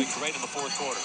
Great in the fourth quarter.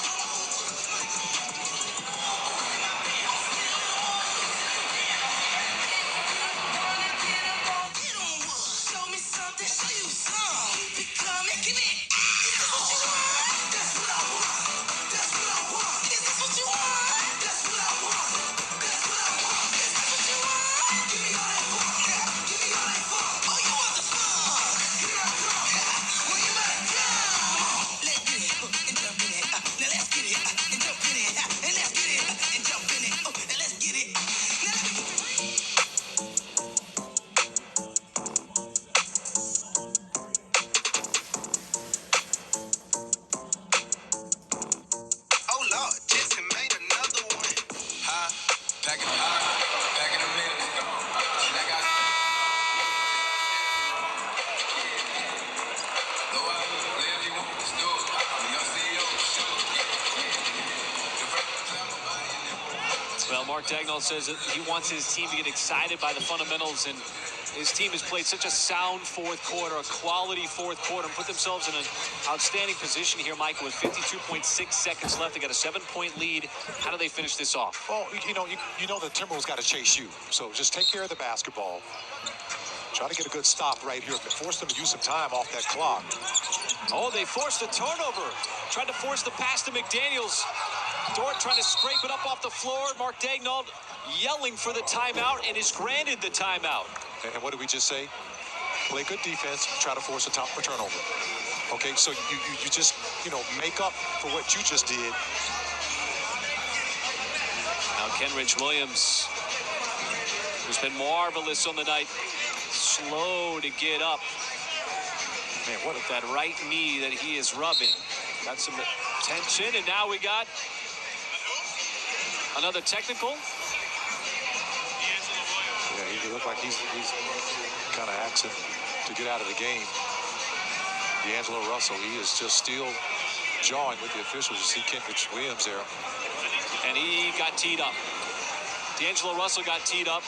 Well, Mark Dagnall says that he wants his team to get excited by the fundamentals, and his team has played such a sound fourth quarter, a quality fourth quarter, and put themselves in an outstanding position here, Michael, with 52.6 seconds left. They got a 7-point lead. How do they finish this off? Well, you know the Timberwolves got to chase you, so just take care of the basketball. Try to get a good stop right here. Force them to use some time off that clock. Oh, they forced the turnover. Tried to force the pass to McDaniels. Dort trying to scrape it up off the floor. Mark Dagnall yelling for the timeout and is granted the timeout. And what did we just say? Play good defense, try to force a turnover. Okay, so you just, make up for what you just did. Now Kenrich Williams, who's been marvelous on the night, slow to get up. Man, what with that right knee that he is rubbing. Got some tension, and now we got another technical. Yeah, he looked like he's kind of asking to get out of the game. D'Angelo Russell, he is just still jawing with the officials. You see Kenrich Williams there. And he got teed up. D'Angelo Russell got teed up.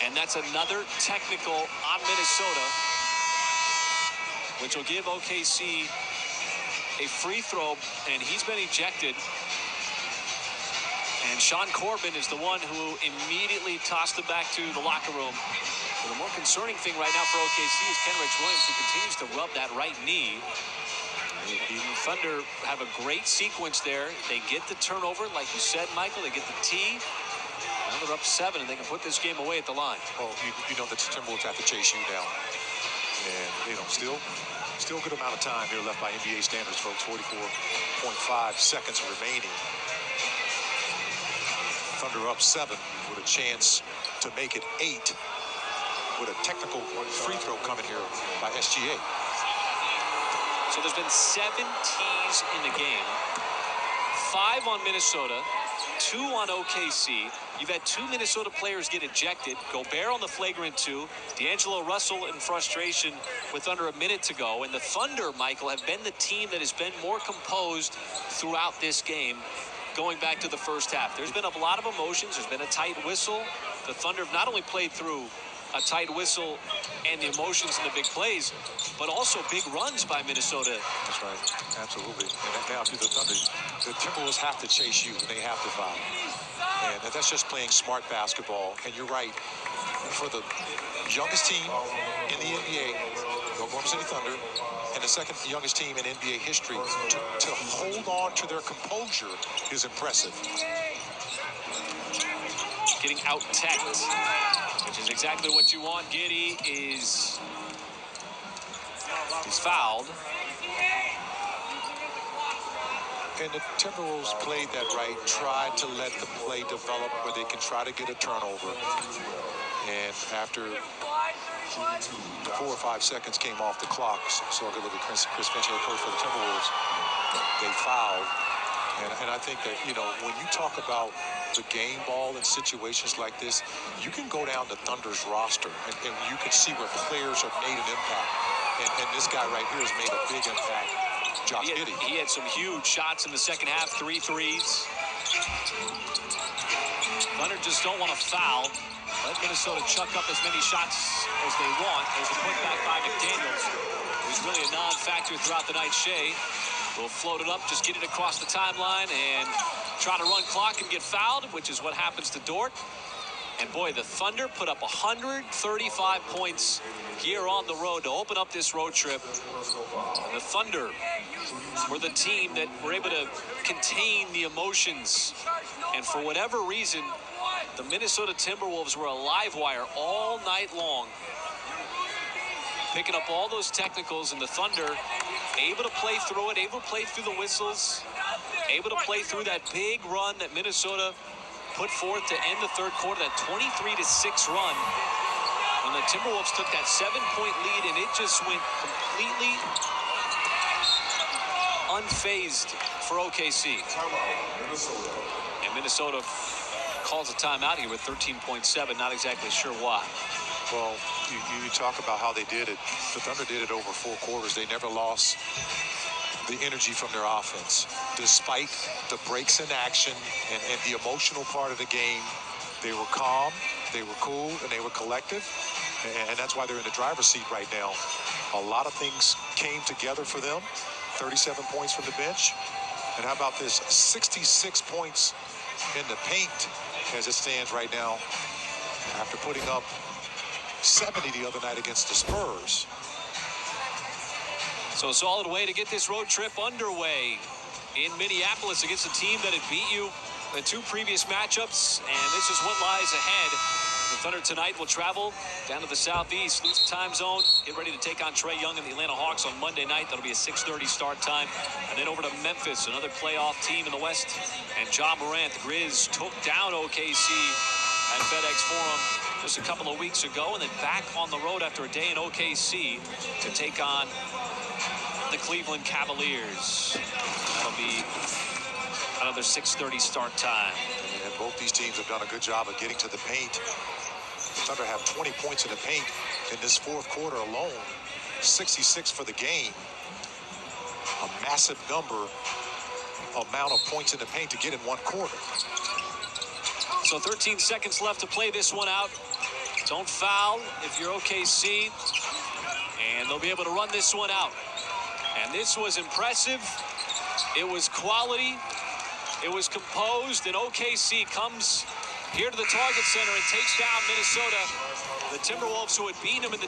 And that's another technical on Minnesota, which will give OKC a free throw, and he's been ejected. And Sean Corbin is the one who immediately tossed it back to the locker room. But the more concerning thing right now for OKC is Kenrich Williams, who continues to rub that right knee. The Thunder have a great sequence there. They get the turnover, like you said, Michael. They get the tee. Now they're up 7, and they can put this game away at the line. Well, you know the Timberwolves have to chase you down. And, still a good amount of time here left by NBA standards, folks. 44.5 seconds remaining. Thunder up 7 with a chance to make it 8 with a technical free throw coming here by SGA. So there's been 7 tees in the game. 5 on Minnesota, 2 on OKC. You've had 2 Minnesota players get ejected. Gobert on the flagrant 2. D'Angelo Russell in frustration with under a minute to go. And the Thunder, Michael, have been the team that has been more composed throughout this game, going back to the first half. There's been a lot of emotions. There's been a tight whistle. The Thunder have not only played through a tight whistle and the emotions and the big plays, but also big runs by Minnesota. That's right. Absolutely. And now to the Thunder, the Timberwolves have to chase you, and they have to foul. And that's just playing smart basketball. And you're right. For the youngest team in the NBA, the Oklahoma City Thunder, and the second youngest team in NBA history, to hold on to their composure is impressive. Getting out-teched, which is exactly what you want. Giddey is fouled. And the Timberwolves played that right, tried to let the play develop where they can try to get a turnover. And after 4 or 5 seconds came off the clock, so I could look at Chris Finch, head coach for the Timberwolves, they fouled. And I think that, when you talk about the game ball in situations like this, you can go down the Thunder's roster, and you can see where players have made an impact. And this guy right here has made a big impact. Josh Giddey. He had some huge shots in the second half, 3 threes. Thunder just don't want to foul. Let Minnesota chuck up as many shots as they want. There's a putback by McDaniels, who's really a non-factor throughout the night. Shea will float it up, just get it across the timeline and try to run clock and get fouled, which is what happens to Dort. And boy, the Thunder put up 135 points here on the road to open up this road trip. And the Thunder were the team that were able to contain the emotions. And for whatever reason, the Minnesota Timberwolves were a live wire all night long, picking up all those technicals, and the Thunder able to play through it, able to play through the whistles, able to play through that big run that Minnesota put forth to end the third quarter, that 23-6 run, when the Timberwolves took that 7-point lead, and it just went completely unfazed for OKC. And Minnesota calls a timeout here with 13.7, not exactly sure why. Well, you talk about how they did it. The Thunder did it over 4 quarters. They never lost the energy from their offense. Despite the breaks in action and the emotional part of the game, they were calm, they were cool, and they were collective. And that's why they're in the driver's seat right now. A lot of things came together for them. 37 points from the bench. And how about this? 66 points in the paint as it stands right now after putting up 70 the other night against the Spurs. So a solid way to get this road trip underway in Minneapolis against a team that had beat you in 2 previous matchups, and this is what lies ahead. The Thunder tonight will travel down to the southeast, lose the time zone, get ready to take on Trae Young and the Atlanta Hawks on Monday night. That'll be a 6:30 start time. And then over to Memphis, another playoff team in the West. And Ja Morant, the Grizz, took down OKC at FedEx Forum just a couple of weeks ago, and then back on the road after a day in OKC to take on the Cleveland Cavaliers. That'll be another 6:30 start time. And both these teams have done a good job of getting to the paint. The Thunder have 20 points in the paint in this 4th quarter alone. 66 for the game. A massive amount of points in the paint to get in 1 quarter. So 13 seconds left to play this one out. Don't foul if you're OKC. And they'll be able to run this one out. And this was impressive. It was quality. It was composed. And OKC comes here to the Target Center and takes down Minnesota. The Timberwolves, who had beaten them in the